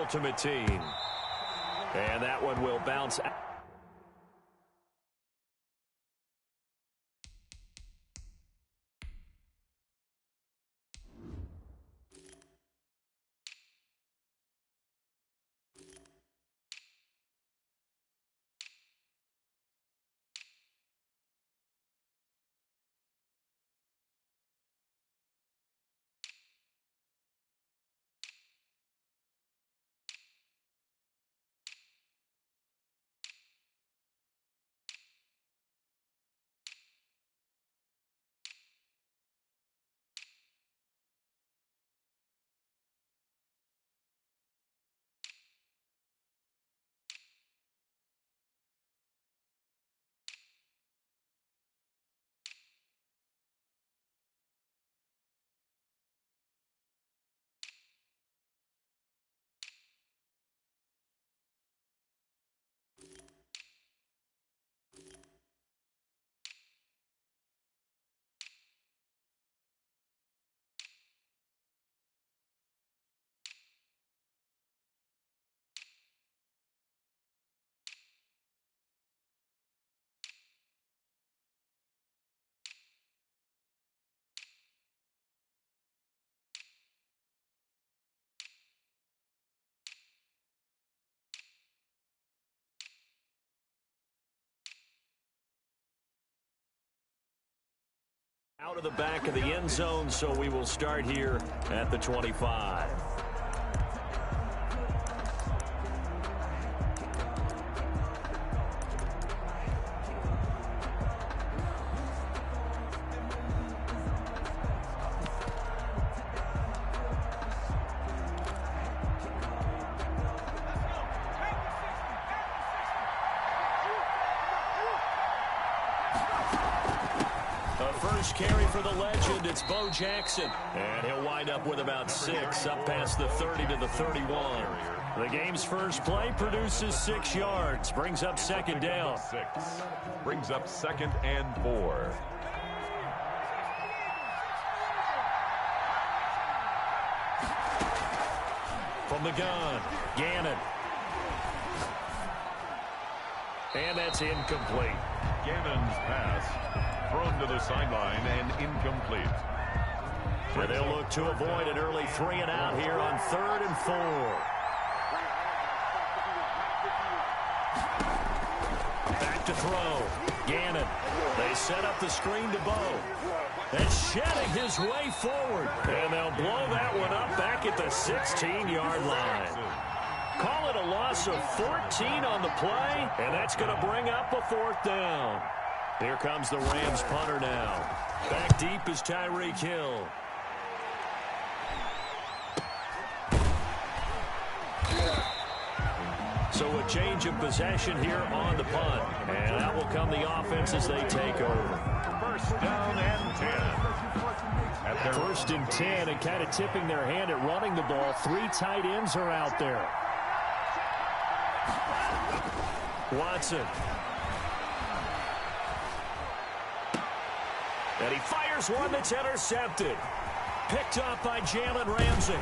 Ultimate Team. And that one will bounce out. Out of the back of the end zone, so we will start here at the 25. Carry for the legend. It's Bo Jackson. And he'll wind up with about 6 up past the 30 to the 31. The game's first play produces 6 yards. Brings up second down. 6. Brings up 2nd and 4. From the gun, Gannon. And that's incomplete. Gannon's pass thrown to the sideline and incomplete. And they'll look to avoid an early 3 and out here on 3rd and 4. Back to throw. Gannon. They set up the screen to Bo. And shedding his way forward. And they'll blow that one up back at the 16-yard line. Call it a loss of 14 on the play, and that's going to bring up a 4th down. Here comes the Rams punter now. Back deep is Tyreek Hill. So a change of possession here on the punt. And out will come the offense as they take over. 1st down and 10. At their 1st and 10, and kind of tipping their hand at running the ball. 3 tight ends are out there. Watson. And he fires one that's intercepted. Picked up by Jalen Ramsey.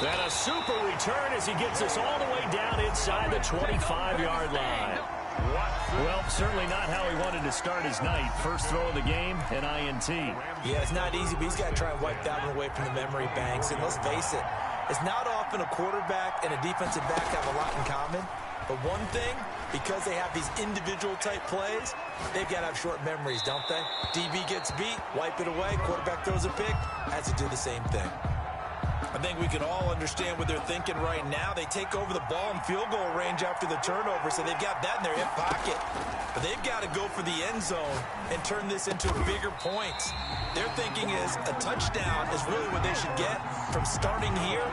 And a super return as he gets us all the way down inside the 25-yard line. Well, certainly not how he wanted to start his night. First throw of the game, an INT. Yeah, it's not easy, but he's got to try and wipe that one away from the memory banks. And let's face it, it's not often a quarterback and a defensive back have a lot in common. But one thing, because they have these individual-type plays, they've got to have short memories, don't they? DB gets beat, wipe it away, quarterback throws a pick, has to do the same thing. I think we can all understand what they're thinking right now. They take over the ball in field goal range after the turnover, so they've got that in their hip pocket. But they've got to go for the end zone and turn this into bigger points. Their thinking is a touchdown is really what they should get from starting here.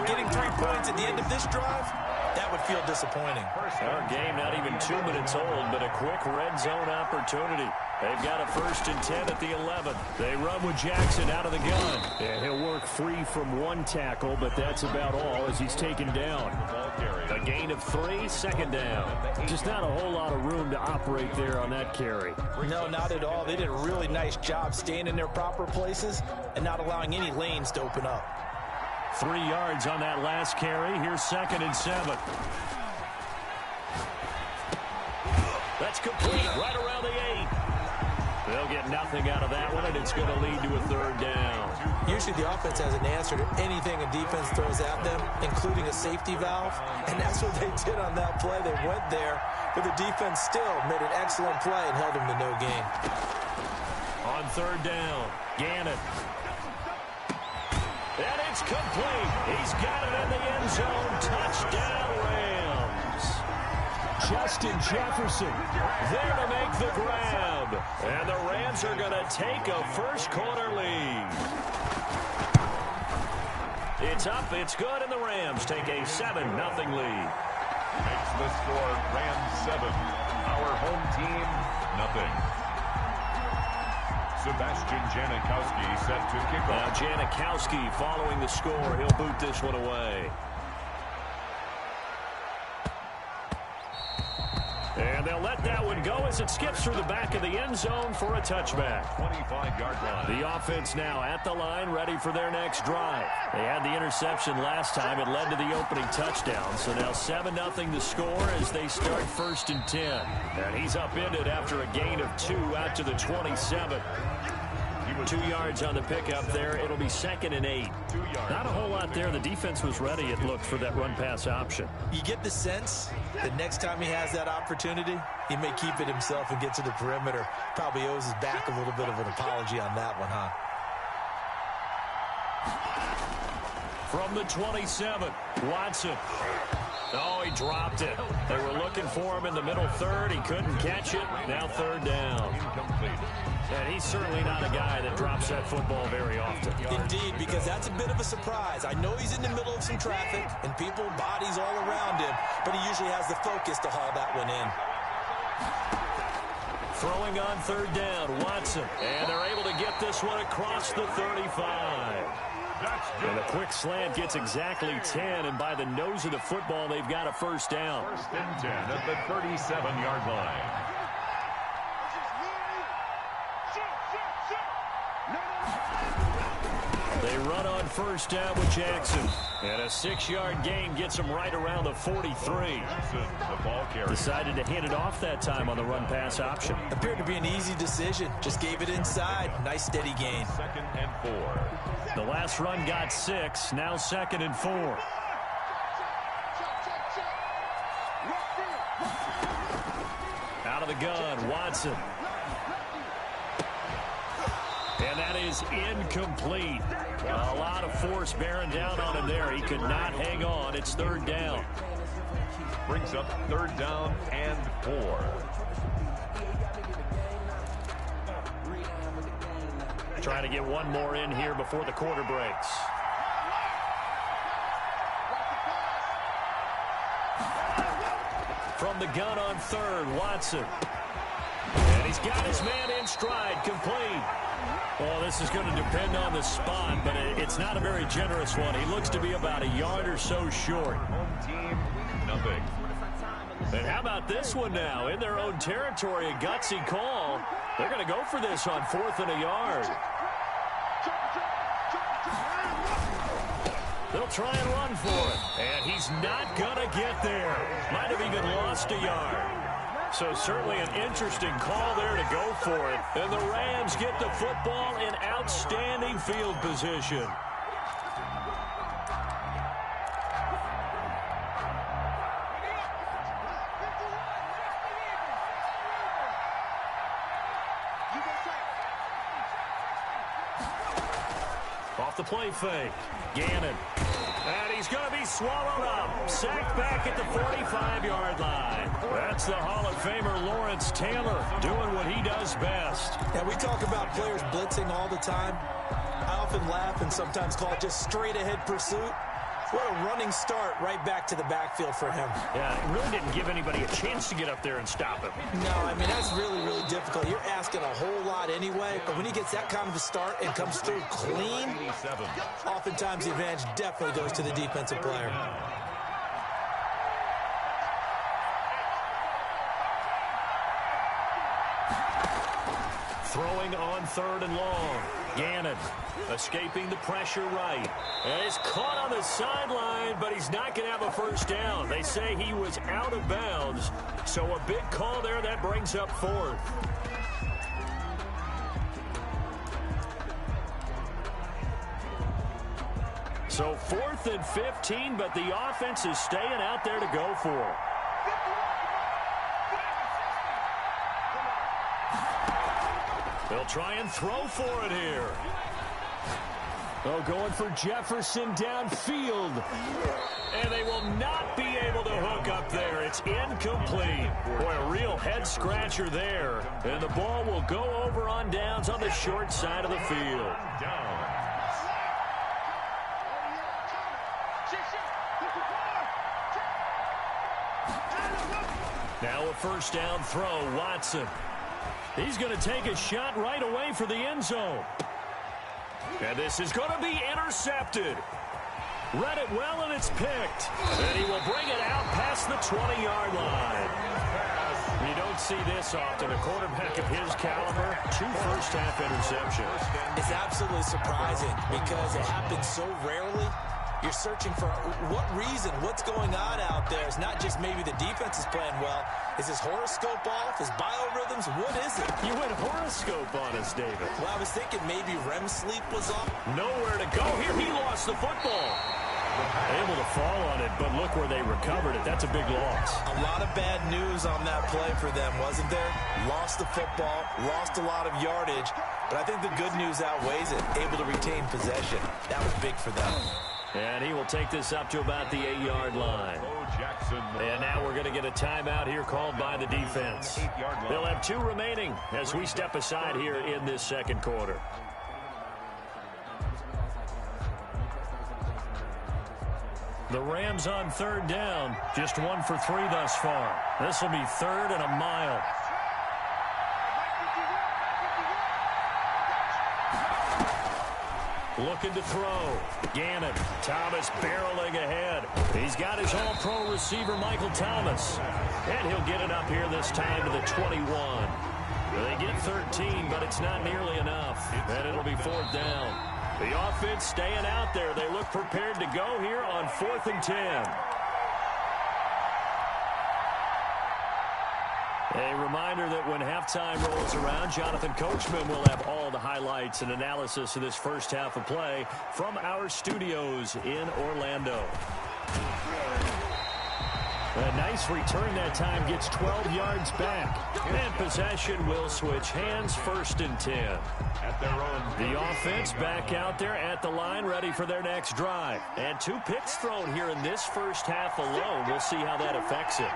Getting 3 points at the end of this drive, that would feel disappointing. Our game not even 2 minutes old, but a quick red zone opportunity. They've got a 1st and 10 at the 11. They run with Jackson out of the gun. Yeah, he'll work free from 1 tackle, but that's about all as he's taken down. A gain of 3, 2nd down. Just not a whole lot of room to operate there on that carry. No, not at all. They did a really nice job staying in their proper places and not allowing any lanes to open up. 3 yards on that last carry. Here's 2nd and 7. That's complete right around the 8. They'll get nothing out of that one, and it's going to lead to a 3rd down. Usually the offense has an answer to anything a defense throws at them, including a safety valve, and that's what they did on that play. They went there, but the defense still made an excellent play and held them to no gain. On 3rd down, Gannon. And it's complete. He's got it in the end zone. Touchdown, Rams. Justin Jefferson there to make the grab. And the Rams are going to take a first-quarter lead. It's up, it's good, and the Rams take a 7-0 lead. Makes the score Rams 7. Our home team, nothing. Sebastian Janikowski set to kick off. Now Janikowski following the score. He'll boot this one away. And they'll let that one go as it skips through the back of the end zone for a touchback. 25-yard line. The offense now at the line, ready for their next drive. They had the interception last time. It led to the opening touchdown. So now 7-0 to score as they start 1st and 10. And he's upended after a gain of 2 out to the 27. 2 yards on the pickup there. It'll be 2nd and 8. Not a whole lot there. The defense was ready, it looked, for that run-pass option. You get the sense that next time he has that opportunity, he may keep it himself and get to the perimeter. Probably owes his back a little bit of an apology on that one, huh? From the 27, Watson. Oh, he dropped it. They were looking for him in the middle 3rd. He couldn't catch it. Now 3rd down. Incomplete. And he's certainly not a guy that drops that football very often. Indeed, because that's a bit of a surprise. I know he's in the middle of some traffic and people, bodies all around him, but he usually has the focus to haul that one in. Throwing on 3rd down, Watson. And they're able to get this one across the 35. And a quick slant gets exactly 10, and by the nose of the football, they've got a 1st down. 1st and 10 at the 37-yard line. They run on 1st down with Jackson. And a 6-yard gain gets him right around the 43. The ball carrier. Decided to hand it off that time on the run-pass option. Appeared to be an easy decision. Just gave it inside. Nice steady gain. 2nd and 4. The last run got 6. Now 2nd and 4. Out of the gun, Watson. And that is incomplete. A lot of force bearing down on him there. He could not hang on. It's 3rd down. Brings up 3rd down and 4. Trying to get one more in here before the quarter breaks. From the gun on 3rd, Watson. And he's got his man in stride, complete. Well, this is going to depend on the spot, but it's not a very generous one. He looks to be about a yard or so short. Home team, nothing. And how about this one now? In their own territory, a gutsy call. They're going to go for this on 4th and a yard. They'll try and run for it. And he's not going to get there. Might have even lost a yard. So certainly an interesting call there to go for it. And the Rams get the football in outstanding field position. Off the play fake. Gannon. And he's going to be swallowed up. Sacked back at the 45-yard line. That's the Hall of Famer Lawrence Taylor doing what he does best. Yeah, we talk about players blitzing all the time. I often laugh and sometimes call it just straight-ahead pursuit. What a running start right back to the backfield for him. Yeah, it really didn't give anybody a chance to get up there and stop him. No, I mean, that's really, really difficult. You're asking a whole lot anyway, but when he gets that kind of a start and comes through clean, oftentimes the advantage definitely goes to the defensive player. Throwing on 3rd and long. Gannon escaping the pressure right. And he's caught on the sideline, but he's not going to have a first down. They say he was out of bounds. So a big call there that brings up fourth. So 4th and 15, but the offense is staying out there to go for it. They'll try and throw for it here. Oh, going for Jefferson downfield. And they will not be able to hook up there. It's incomplete. Boy, a real head-scratcher there. And the ball will go over on downs on the short side of the field. Now a first down throw, Watson. He's going to take a shot right away for the end zone. And this is going to be intercepted. Read it well, and it's picked. And he will bring it out past the 20-yard line. You don't see this often. A quarterback of his caliber, 2 first-half interceptions. It's absolutely surprising because it happens so rarely. You're searching for what reason, what's going on out there. It's not just maybe the defense is playing well. Is his horoscope off? His biorhythms? What is it? You went horoscope on us, David. Well, I was thinking maybe REM sleep was off. Nowhere to go here. He lost the football. Able to fall on it, but look where they recovered it. That's a big loss. A lot of bad news on that play for them, wasn't there? Lost the football, lost a lot of yardage, but I think the good news outweighs it. Able to retain possession. That was big for them. And he will take this up to about the 8-yard line. And now we're going to get a timeout here called by the defense. They'll have 2 remaining as we step aside here in this second quarter. The Rams on 3rd down, just 1 for 3 thus far. This will be 3rd and a mile. Looking to throw. Gannon. Thomas barreling ahead. He's got his all-pro receiver, Michael Thomas. And he'll get it up here this time to the 21. They get 13, but it's not nearly enough. And it'll be 4th down. The offense staying out there. They look prepared to go here on 4th and 10. A reminder that when halftime rolls around, Jonathan Coachman will have all the highlights and analysis of this first half of play from our studios in Orlando. A nice return that time, gets 12 yards back. And possession will switch hands, 1st and 10. The offense back out there at the line, ready for their next drive. And 2 picks thrown here in this first half alone. We'll see how that affects it.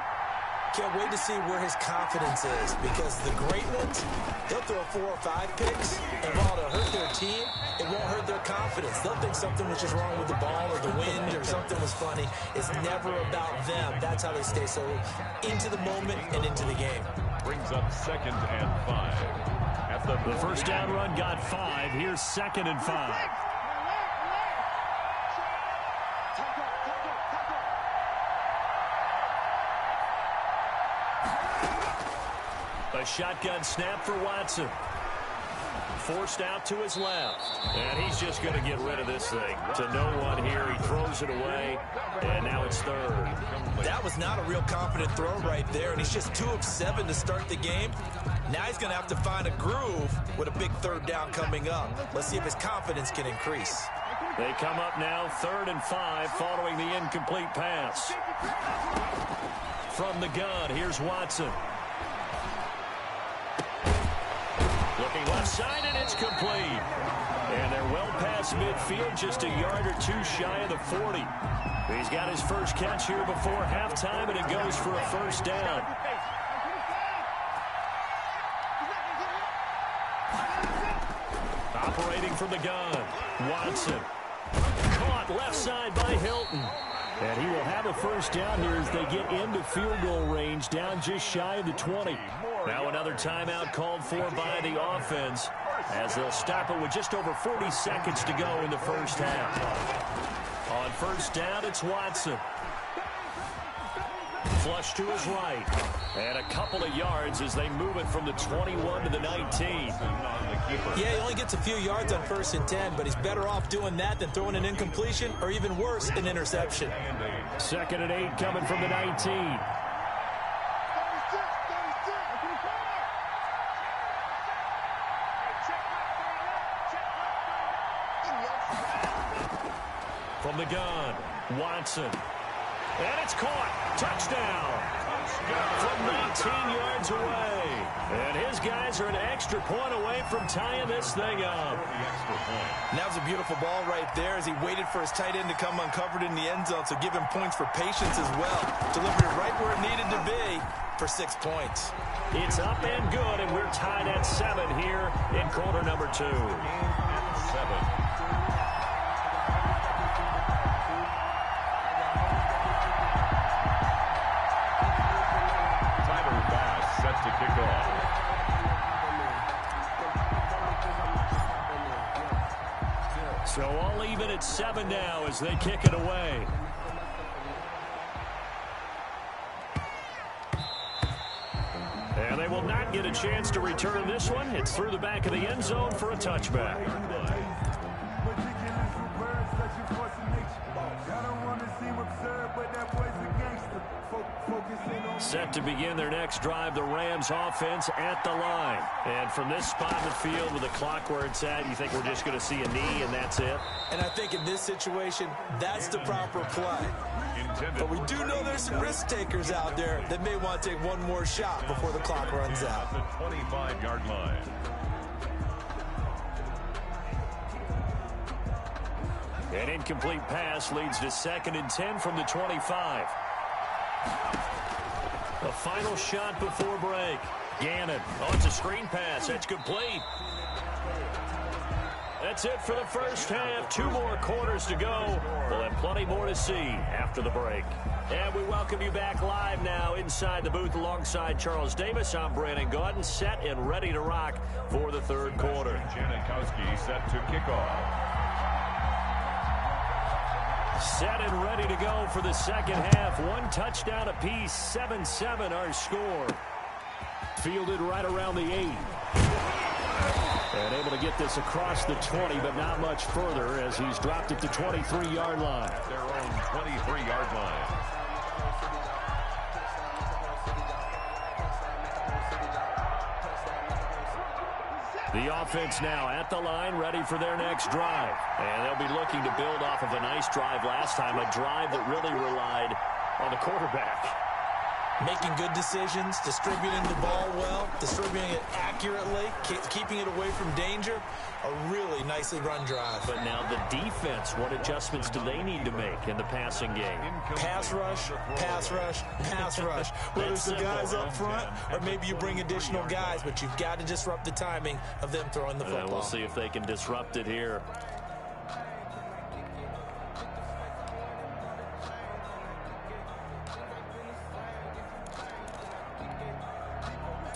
Can't wait to see where his confidence is, because the great ones, they'll throw 4 or 5 picks, and while it'll hurt their team, it won't hurt their confidence. They'll think something was just wrong with the ball or the wind or something was funny. It's never about them. That's how they stay so into the moment and into the game. Brings up 2nd and 5. At the first down run got 5. Here's 2nd and 5. A shotgun snap for Watson. Forced out to his left. And he's just going to get rid of this thing. To no one here. He throws it away. And now it's 3rd. That was not a real confident throw right there. And he's just 2 of 7 to start the game. Now he's going to have to find a groove with a big 3rd down coming up. Let's see if his confidence can increase. They come up now 3rd and 5 following the incomplete pass. From the gun, here's Watson. Looking left side, and it's complete. And they're well past midfield, just a yard or 2 shy of the 40. He's got his first catch here before halftime, and it goes for a first down. Operating from the gun, Watson. Caught left side by Hilton. And he will have a first down here as they get into field goal range, down just shy of the 20. Now another timeout called for by the offense as they'll stop it with just over 40 seconds to go in the first half. On first down, it's Watson. Flush to his right. And a couple of yards as they move it from the 21 to the 19. Yeah, he only gets a few yards on 1st and 10, but he's better off doing that than throwing an incompletion or even worse, an interception. 2nd and 8 coming from the 19. From the gun, Watson. And it's caught. Touchdown. From 19 yards away. And his guys are an extra point away from tying this thing up. And that was a beautiful ball right there as he waited for his tight end to come uncovered in the end zone, so give him points for patience as well. Delivered it right where it needed to be for 6 points. It's up and good, and we're tied at 7 here in quarter number 2. 7. Set to kick off. So all even at 7 now as they kick it away. And they will not get a chance to return this one. It's through the back of the end zone for a touchback. Set to begin their next drive, the Rams offense at the line. And from this spot in the field with the clock where it's at, you think we're just going to see a knee and that's it? And I think in this situation, that's the proper play. But we do know there's some risk takers out there that may want to take one more shot before the clock runs out. The 25-yard line. An incomplete pass leads to 2nd and 10 from the 25. A final shot before break. Gannon. Oh, it's a screen pass. That's complete. That's it for the first half. 2 more quarters to go. We'll have plenty more to see after the break. And we welcome you back live now inside the booth alongside Charles Davis. I'm Brandon Gaudin, set and ready to rock for the 3rd quarter. Janikowski set to kick off. Set and ready to go for the 2nd half. 1 touchdown apiece. 7-7 our score. Fielded right around the 8. And able to get this across the 20, but not much further as he's dropped it to 23-yard line. Their own 23-yard line. The offense now at the line, ready for their next drive. And they'll be looking to build off of a nice drive last time, a drive that really relied on the quarterback. Making good decisions, distributing the ball well, distributing it accurately, keeping it away from danger. A really nicely run drive. But now the defense, what adjustments do they need to make in the passing game? Pass rush, pass rush, pass rush. Whether it's the guys up front or maybe you bring additional guys, but you've got to disrupt the timing of them throwing the football. We'll see if they can disrupt it here.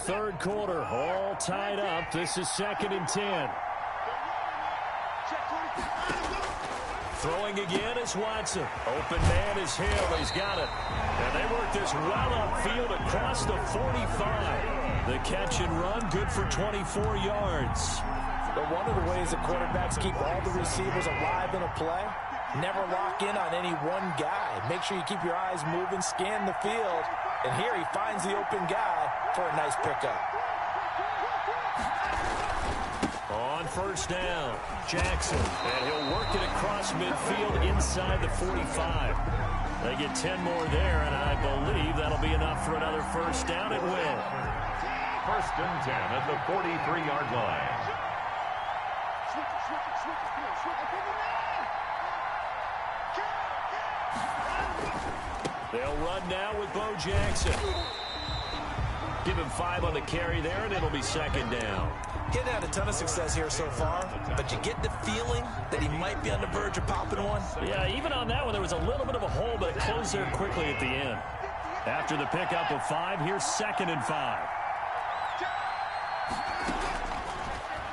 Third quarter, all tied up. This is 2nd and 10. Throwing again is Watson. Open man is Hill. He's got it. And they work this well upfield across the 45. The catch and run, good for 24 yards. But one of the ways the quarterbacks keep all the receivers alive in a play, never lock in on any one guy. Make sure you keep your eyes moving, scan the field. And here he finds the open guy for a nice pickup. On 1st down, Jackson. And he'll work it across midfield inside the 45. They get 10 more there, and I believe that'll be enough for another 1st down. It will. 1st and 10 at the 43-yard line. They'll run now with Bo Jackson. Give him 5 on the carry there, and it'll be 2nd down. He hadn't had a ton of success here so far, but you get the feeling that he might be on the verge of popping one. Yeah, even on that one, there was a little bit of a hole, but it closed there quickly at the end. After the pickup of 5, here's 2nd and 5.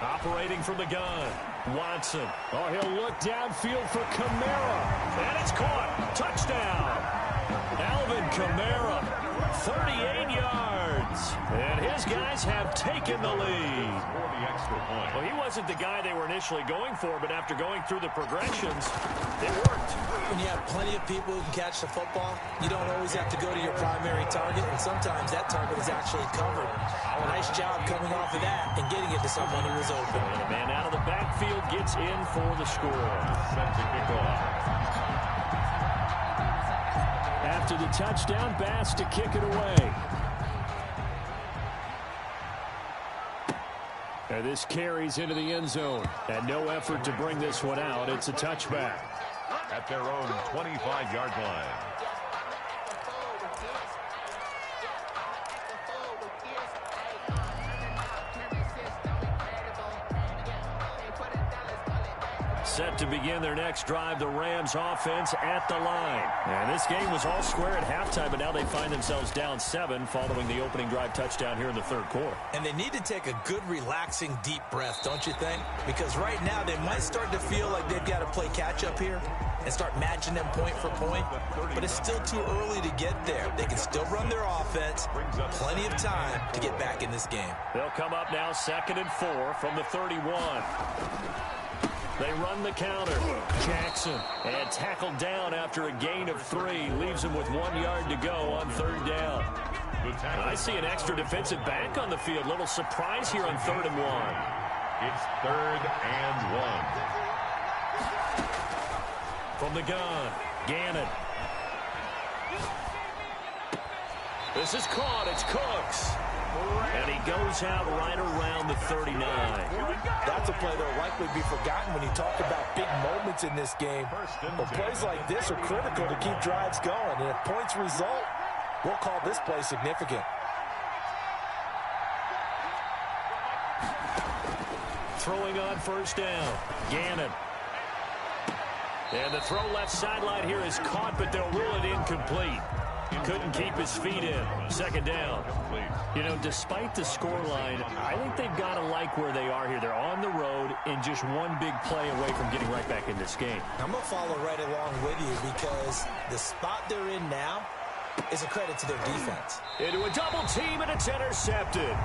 Operating from the gun, Watson. Oh, he'll look downfield for Kamara. And it's caught. Touchdown. Alvin Kamara 38 yards. And his guys have taken the lead. For the extra point. Well, he wasn't the guy they were initially going for, but after going through the progressions, it worked. When you have plenty of people who can catch the football, you don't always have to go to your primary target, and sometimes that target is actually covered. A nice job coming off of that and getting it to someone who was open. And the man out of the backfield gets in for the score. Set to kick off. After the touchdown, Bass to kick it away. And this carries into the end zone. And no effort to bring this one out. It's a touchback. At their own 25-yard line. Set to begin their next drive, the Rams offense at the line. And this game was all square at halftime, but now they find themselves down 7 following the opening drive touchdown here in the third quarter. And they need to take a good, relaxing, deep breath, don't you think? Because right now they might start to feel like they've got to play catch-up here and start matching them point for point. But it's still too early to get there. They can still run their offense. Plenty of time to get back in this game. They'll come up now 2nd and 4 from the 31. They run the counter. Jackson, and tackled down after a gain of 3. Leaves him with 1 yard to go on 3rd down. And I see an extra defensive back on the field. Little surprise here on 3rd and 1. It's 3rd and 1. From the gun, Gannon. This is caught. It's Cooks. And he goes out right around the 39. That's a play that will likely be forgotten when you talk about big moments in this game. But plays like this are critical to keep drives going. And if points result, we'll call this play significant. Throwing on 1st down, Gannon. And the throw left sideline here is caught, but they'll rule it incomplete. Couldn't keep his feet in. 2nd down. You know, despite the scoreline, I think they've got to like where they are here. They're on the road and just one big play away from getting right back in this game. I'm going to follow right along with you because the spot they're in now is a credit to their defense. Into a double team, and it's intercepted.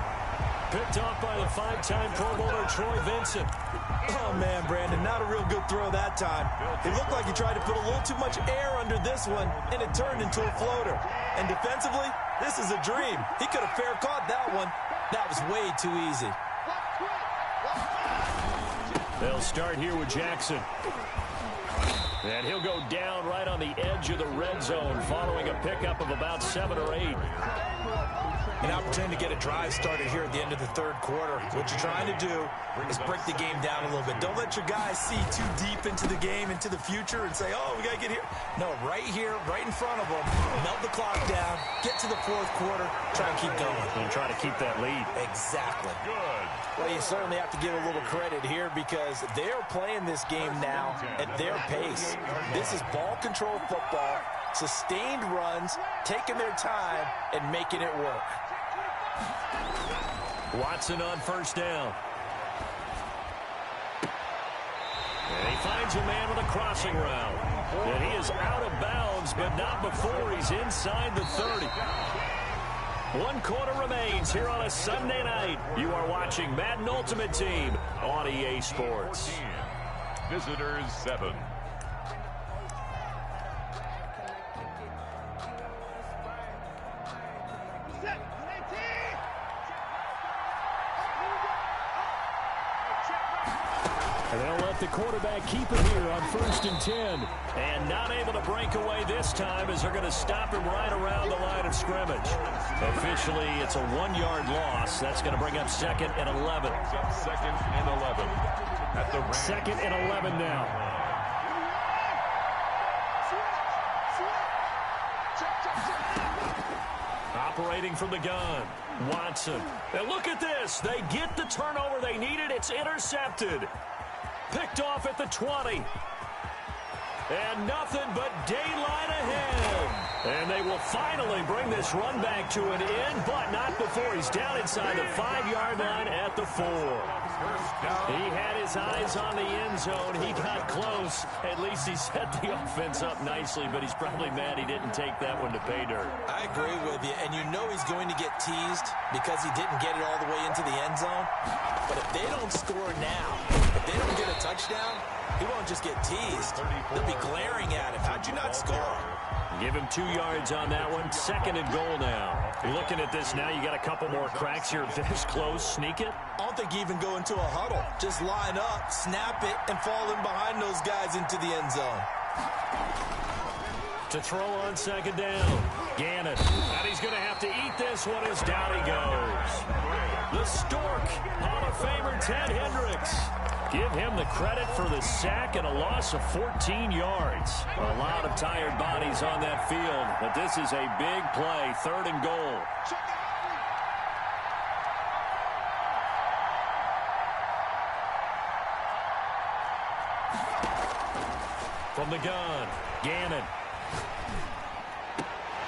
Picked off by the 5-time Pro Bowler Troy Vincent. Oh, man, Brandon, not a real good throw that time. It looked like he tried to put a little too much air under this one, and it turned into a floater. And defensively, this is a dream. He could have fair caught that one. That was way too easy. They'll start here with Jackson. And he'll go down right on the edge of the red zone following a pickup of about 7 or 8. An opportunity to get a drive started here at the end of the 3rd quarter. What you're trying to do is break the game down a little bit. Don't let your guys see too deep into the game, into the future, and say, oh, we got to get here. No, right here, right in front of them. Melt the clock down, get to the 4th quarter, try and keep going. And try to keep that lead. Exactly. Good. Well, you certainly have to give a little credit here because they're playing this game now at their pace. This is ball control football, sustained runs, taking their time, and making it work. Watson on 1st down. And he finds a man with a crossing route. And he is out of bounds, but not before he's inside the 30. 1 quarter remains here on a Sunday night. You are watching Madden Ultimate Team on EA Sports. Visitors 7. And they'll let the quarterback keep it here on 1st and 10. And not able to break away this time as they're going to stop him right around the line of scrimmage. Officially, it's a 1-yard loss. That's going to bring up 2nd and 11. 2nd and 11. At the 2nd and 11 now. Operating from the gun, Watson. And look at this. They get the turnover they needed. It's intercepted. Picked off at the 20. And nothing but daylight ahead. And they will finally bring this run back to an end, but not before he's down inside the 5-yard line at the 4. He had his eyes on the end zone. He got close. At least he set the offense up nicely, but he's probably mad he didn't take that one to pay dirt. I agree with you, and you know he's going to get teased because he didn't get it all the way into the end zone. But if they don't score now, if they don't get a touchdown, he won't just get teased. They'll be glaring at him. How'd you not score? Give him 2 yards on that one. 2nd and goal now. Looking at this now, you got a couple more cracks here. This close, sneak it. I don't think you even go into a huddle. Just line up, snap it, and fall in behind those guys into the end zone. To throw on 2nd down. Gannon. And he's going to have to eat this one as down he goes. The Stork, Hall of Famer Ted Hendricks. Give him the credit for the sack and a loss of 14 yards. A lot of tired bodies on that field, but this is a big play. 3rd and goal. From the gun, Gannon.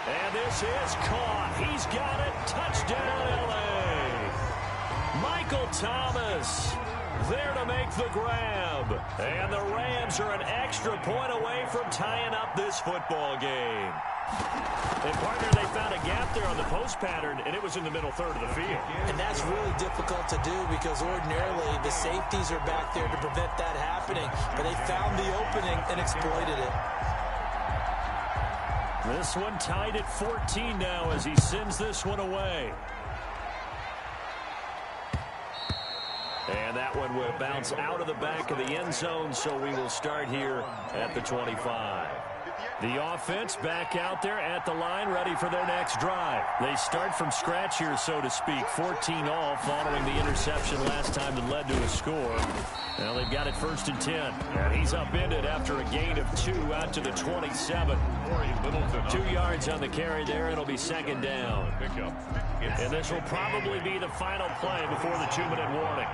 And this is caught. He's got it. Touchdown, L.A. Michael Thomas there to make the grab. And the Rams are an extra point away from tying up this football game. And, partner, they found a gap there on the post pattern, and it was in the middle third of the field. And that's really difficult to do because ordinarily the safeties are back there to prevent that happening. But they found the opening and exploited it. This one tied at 14 now as he sends this one away. And that one will bounce out of the back of the end zone, so we will start here at the 25. The offense back out there at the line, ready for their next drive. They start from scratch here, so to speak. 14 all following the interception last time that led to a score. Now they've got it 1st and 10. And he's upended after a gain of 2 out to the 27. 2 yards on the carry there. It'll be 2nd down. And this will probably be the final play before the 2-minute warning.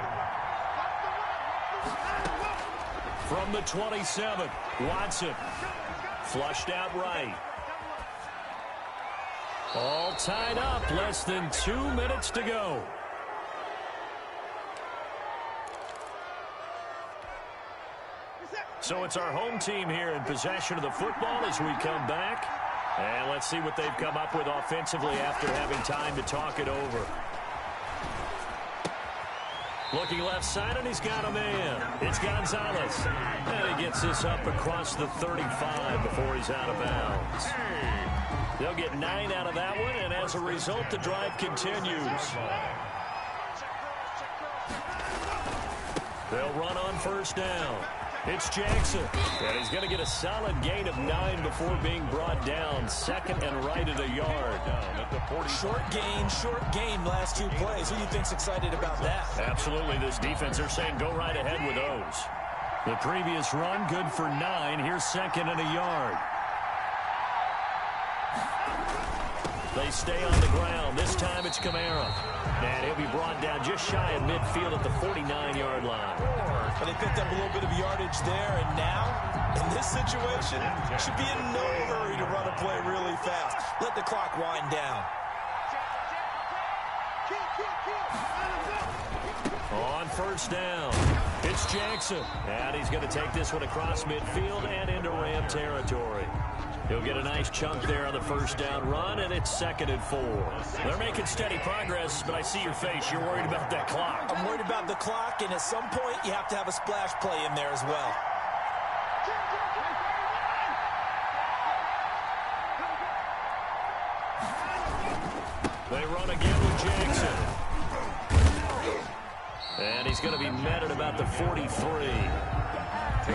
From the 27, Watson. Flushed out right. All tied up. Less than 2 minutes to go. So it's our home team here in possession of the football as we come back. And let's see what they've come up with offensively after having time to talk it over. Looking left side, and he's got a man. It's Gonzalez. And he gets this up across the 35 before he's out of bounds. They'll get 9 out of that one, and as a result, the drive continues. They'll run on 1st down. It's Jackson. And he's going to get a solid gain of 9 before being brought down. 2nd and right at a yard. Short gain last 2 plays. Who do you think's excited about that? Absolutely. This defense, they're saying go right ahead with those. The previous run, good for 9. Here's 2nd and a yard. They stay on the ground. This time it's Kamara. And he'll be brought down just shy of midfield at the 49-yard line. But they picked up a little bit of yardage there, and now, in this situation, should be in no hurry to run a play really fast. Let the clock wind down. On 1st down, it's Jackson. And he's going to take this one across midfield and into Ram territory. He'll get a nice chunk there on the 1st down run, and it's 2nd and 4. They're making steady progress, but I see your face. You're worried about that clock. I'm worried about the clock, and at some point, you have to have a splash play in there as well. They run again with Jackson. And he's going to be met at about the 43.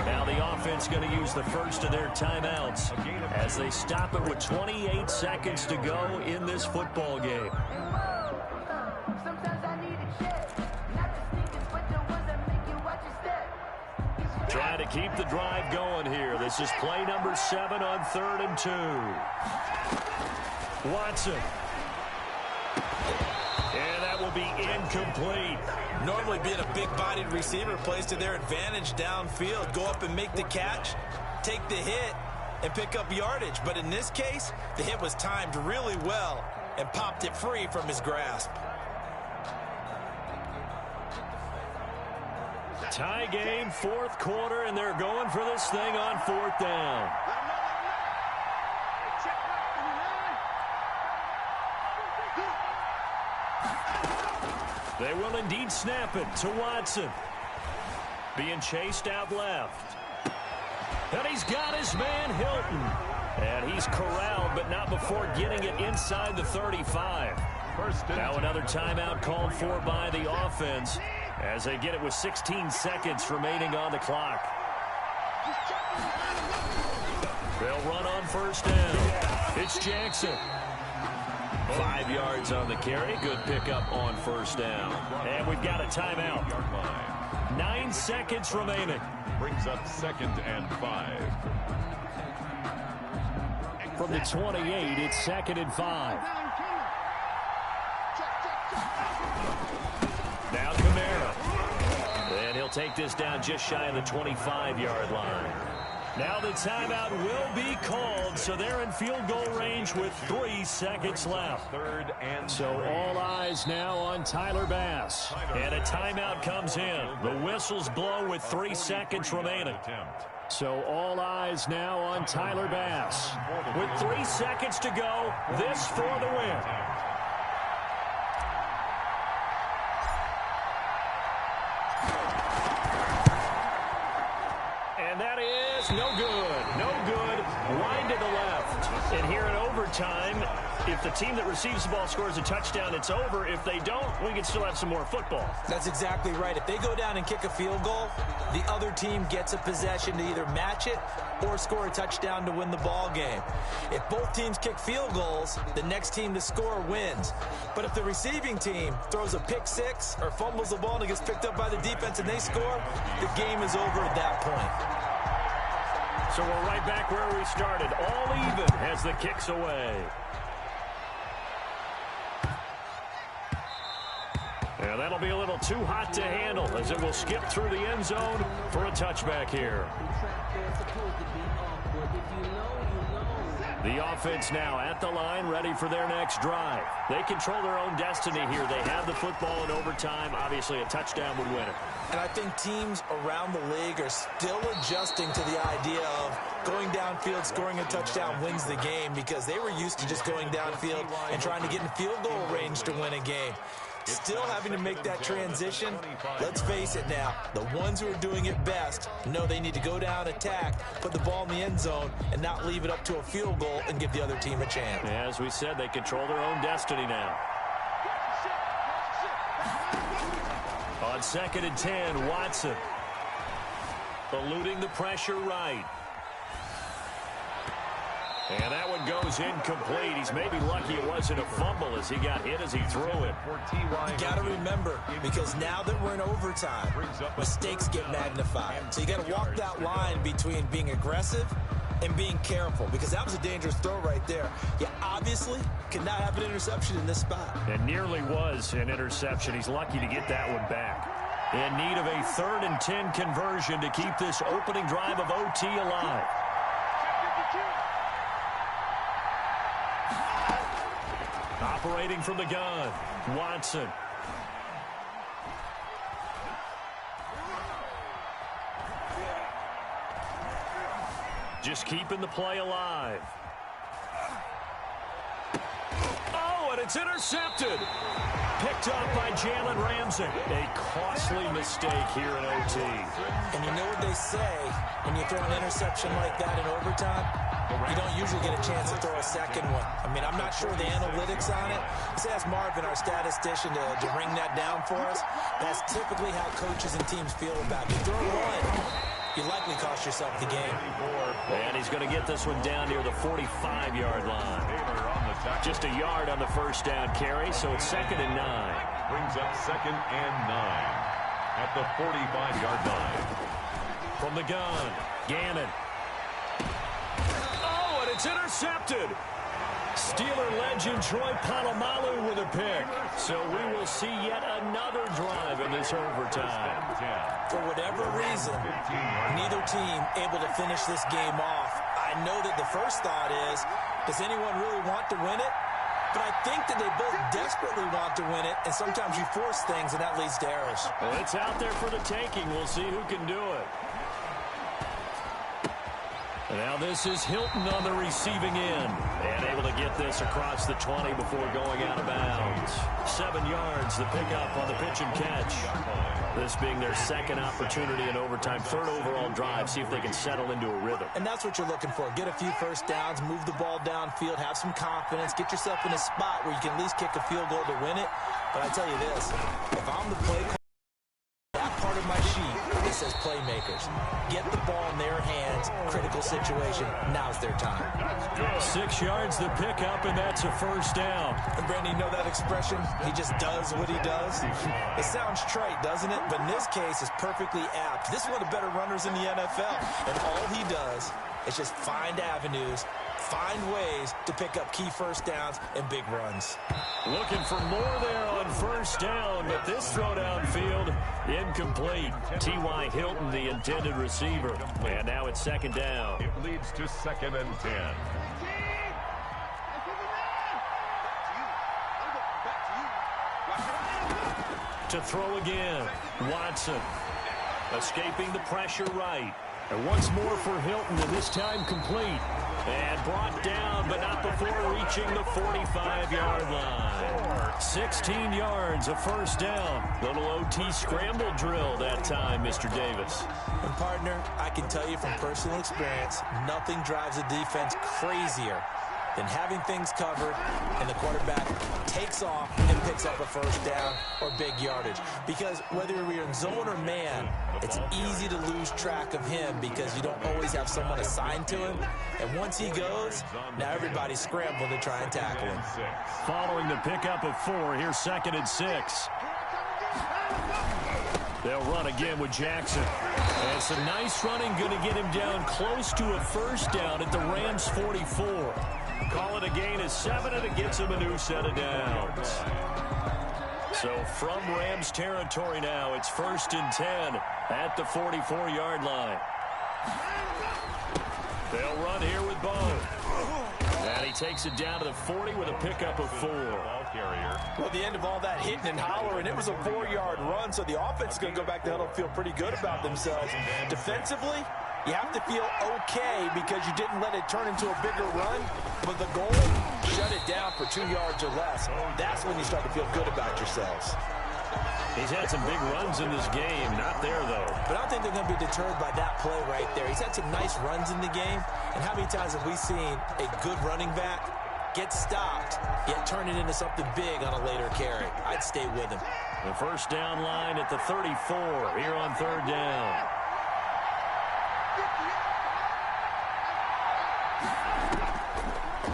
Now the offense going to use the first of their timeouts as they stop it with 28 seconds to go in this football game. Trying to keep the drive going here. This is play number 7 on 3rd and 2. Watson. And that will be incomplete. Normally being a big-bodied receiver plays to their advantage downfield. Go up and make the catch, take the hit, and pick up yardage. But in this case, the hit was timed really well and popped it free from his grasp. Tie game, fourth quarter, and they're going for this thing on fourth down. They will indeed snap it to Watson. Being chased out left. And he's got his man Hilton. And he's corralled, but not before getting it inside the 35. Now another timeout called for by the offense as they get it with 16 seconds remaining on the clock. They'll run on first down. It's Jackson. 5 yards on the carry. Good pickup on first down. And we've got a timeout. 9 seconds remaining. Brings up 2nd and 5. From the 28, it's 2nd and 5. Now Kamara. And he'll take this down just shy of the 25-yard line. Now the timeout will be called, so they're in field goal range with 3 seconds left. So all eyes now on Tyler Bass. And a timeout comes in. The whistles blow with 3 seconds remaining. So all eyes now on Tyler Bass. With 3 seconds to go, this for the win. And that is no good. No good. Wide to the left. And here in overtime, if the team that receives the ball scores a touchdown, it's over. If they don't, we can still have some more football. That's exactly right. If they go down and kick a field goal, the other team gets a possession to either match it or score a touchdown to win the ball game. If both teams kick field goals, the next team to score wins. But if the receiving team throws a pick six or fumbles the ball and it gets picked up by the defense and they score, the game is over at that point. So we're right back where we started. All even as the kick's away. And that'll be a little too hot to handle as it will skip through the end zone for a touchback here. The offense now at the line, ready for their next drive. They control their own destiny here. They have the football in overtime. Obviously, a touchdown would win it. And I think teams around the league are still adjusting to the idea of going downfield, scoring a touchdown wins the game, because they were used to just going downfield and trying to get in field goal range to win a game. Still having to make that transition. Let's face it now, the ones who are doing it best know they need to go down, attack, put the ball in the end zone, and not leave it up to a field goal and give the other team a chance. As we said, they control their own destiny now. On 2nd and 10, Watson. Eluding the pressure right. And that one goes incomplete. He's maybe lucky it wasn't a fumble as he got hit as he threw it. You got to remember, because now that we're in overtime, mistakes get magnified. So you got to walk that line between being aggressive and being careful, because that was a dangerous throw right there. You obviously could not have an interception in this spot. It nearly was an interception. He's lucky to get that one back. In need of a 3rd and 10 conversion to keep this opening drive of OT alive. Operating from the gun, Watson. Just keeping the play alive. Oh, and it's intercepted. Picked up by Jalen Ramsey. A costly mistake here in OT. And you know what they say, when you throw an interception like that in overtime, you don't usually get a chance to throw a second one. I mean, I'm not sure the analytics on it. Let's ask Marvin, our statistician, to ring that down for us. That's typically how coaches and teams feel about it. You throw one, you likely cost yourself the game. And he's going to get this one down near the 45-yard line. Just a yard on the first down carry, so it's 2nd and 9. Brings up 2nd and 9 at the 45-yard line. From the gun, Gannon. It's intercepted. Steeler legend Troy Polamalu with a pick. So we will see yet another drive in this overtime. For whatever reason, neither team able to finish this game off. I know that the first thought is, does anyone really want to win it? But I think that they both desperately want to win it, and sometimes you force things, and that leads to errors. Well, it's out there for the taking. We'll see who can do it. And now this is Hilton on the receiving end. And able to get this across the 20 before going out of bounds. 7 yards, the pickup on the pitch and catch. This being their second opportunity in overtime, third overall drive. See if they can settle into a rhythm. And that's what you're looking for. Get a few first downs, move the ball downfield, have some confidence, get yourself in a spot where you can at least kick a field goal to win it. But I tell you this, if I'm the play caller, that part of my sheet, it says playmakers. Get the ball in their hands, critical situation, now's their time. 6 yards the pickup, and that's a first down. And Brandon, you know that expression? He just does what he does. It sounds trite, doesn't it? But in this case, it's perfectly apt. This is one of the better runners in the NFL, and all he does is just find avenues, find ways to pick up key first downs and big runs. Looking for more there on first down, but this throw downfield, incomplete. T.Y. Hilton, the intended receiver. And now it's second down. It leads to 2nd and 10. To throw again, Watson. Escaping the pressure right. And once more for Hilton, and this time complete. And brought down, but not before reaching the 45-yard line. 16 yards, a first down. Little OT scramble drill that time, Mr. Davis. And, partner, I can tell you from personal experience, nothing drives a defense crazier than having things covered and the quarterback takes off and picks up a first down or big yardage. Because whether you're in zone or man, it's easy to lose track of him because you don't always have someone assigned to him. And once he goes, now everybody's scrambling to try and tackle him. Following the pickup of 4, here's 2nd and 6. They'll run again with Jackson. And it's a nice running, going to get him down close to a first down at the Rams' 44. Call it a gain of 7, and it gets him a new set of downs. So from Rams territory now, it's 1st and 10 at the 44-yard line. They'll run here with Bo. And he takes it down to the 40 with a pickup of 4. Well, the end of all that hitting and hollering, it was a 4-yard run, so the offense is going to go back to huddle and feel pretty good about themselves. Defensively, you have to feel okay because you didn't let it turn into a bigger run, but the goal, shut it down for 2 yards or less. That's when you start to feel good about yourselves. He's had some big runs in this game. Not there, though. But I don't think they're going to be deterred by that play right there. He's had some nice runs in the game. And how many times have we seen a good running back get stopped, yet turn it into something big on a later carry? I'd stay with him. The first down line at the 34 here on 3rd down.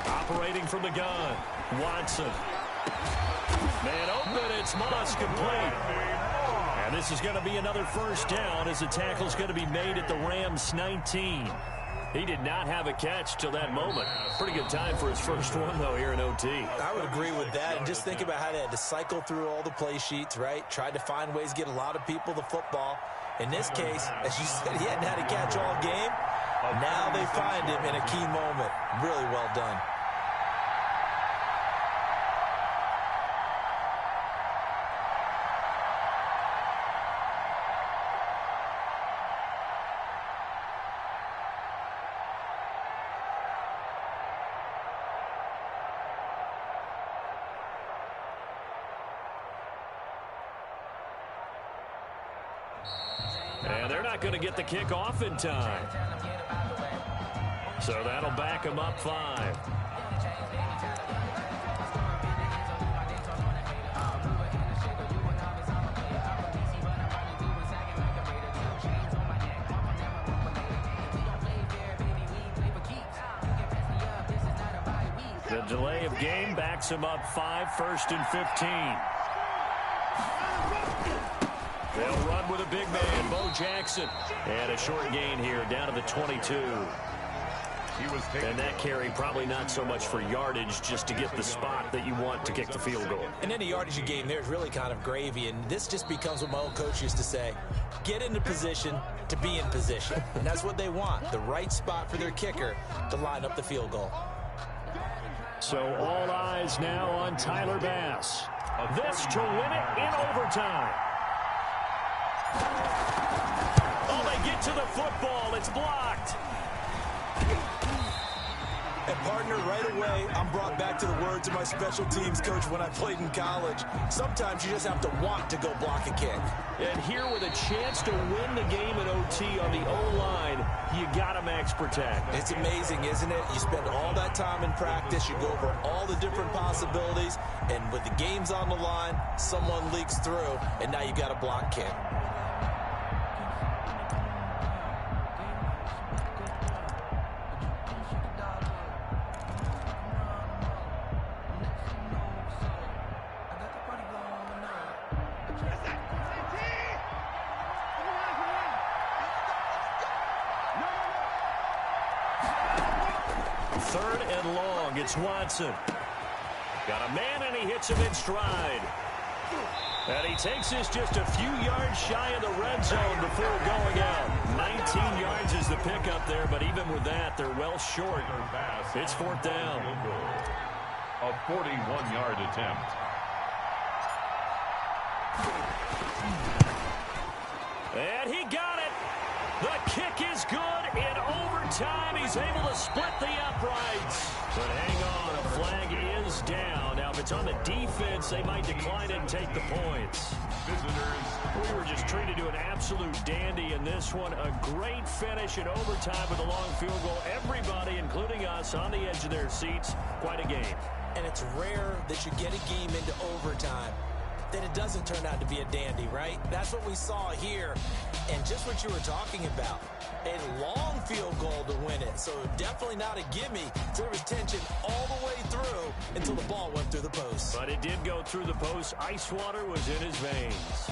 Operating from the gun, Watson. Man open, it's Moss complete. And this is going to be another first down as the tackle's going to be made at the Rams' 19. He did not have a catch till that moment. Pretty good time for his first one, though, here in OT. I would agree with that. And just think about how they had to cycle through all the play sheets, right? Tried to find ways to get a lot of people the football. In this case, as you said, he hadn't had a catch all game. Now they find him in a key moment. Really well done. And they're not going to get the kick off in time. So that'll back them up 5. The delay of game backs them up 5, 1st and 15. They'll run with a big man, Bo Jackson. And a short gain here, down to the 22. He was taken. And that carry probably not so much for yardage, just to get the spot that you want to kick the field goal. And any yardage you gain there is really kind of gravy, and this just becomes what my old coach used to say: get into position to be in position. And that's what they want, the right spot for their kicker to line up the field goal. So all eyes now on Tyler Bass. This to win it in overtime. Oh, they get to the football. It's blocked. And partner, right away, I'm brought back to the words of my special teams coach when I played in college. Sometimes you just have to want to go block a kick. And here with a chance to win the game in OT on the O-line, you got to max protect. It's amazing, isn't it? You spend all that time in practice, you go over all the different possibilities, and with the games on the line, someone leaks through, and now you've got a block kick. Third and long, it's Watson. Got a man, and he hits him in stride. And he takes this just a few yards shy of the red zone before going out. 19 yards is the pickup there, but even with that, they're well short. It's fourth down. A 41-yard attempt. And he got it. The kick is good in overtime. He's able to split the uprights. But hang on, a flag is down. Now, if it's on the defense, they might decline it and take the points. We were just treated to an absolute dandy in this one. A great finish in overtime with a long field goal. Everybody, including us, on the edge of their seats. Quite a game. And it's rare that you get a game into overtime that it doesn't turn out to be a dandy, right? That's what we saw here. And just what you were talking about, a long field goal to win it. So definitely not a gimme. So there was tension all the way through until the ball went through the post. But it did go through the post. Ice water was in his veins.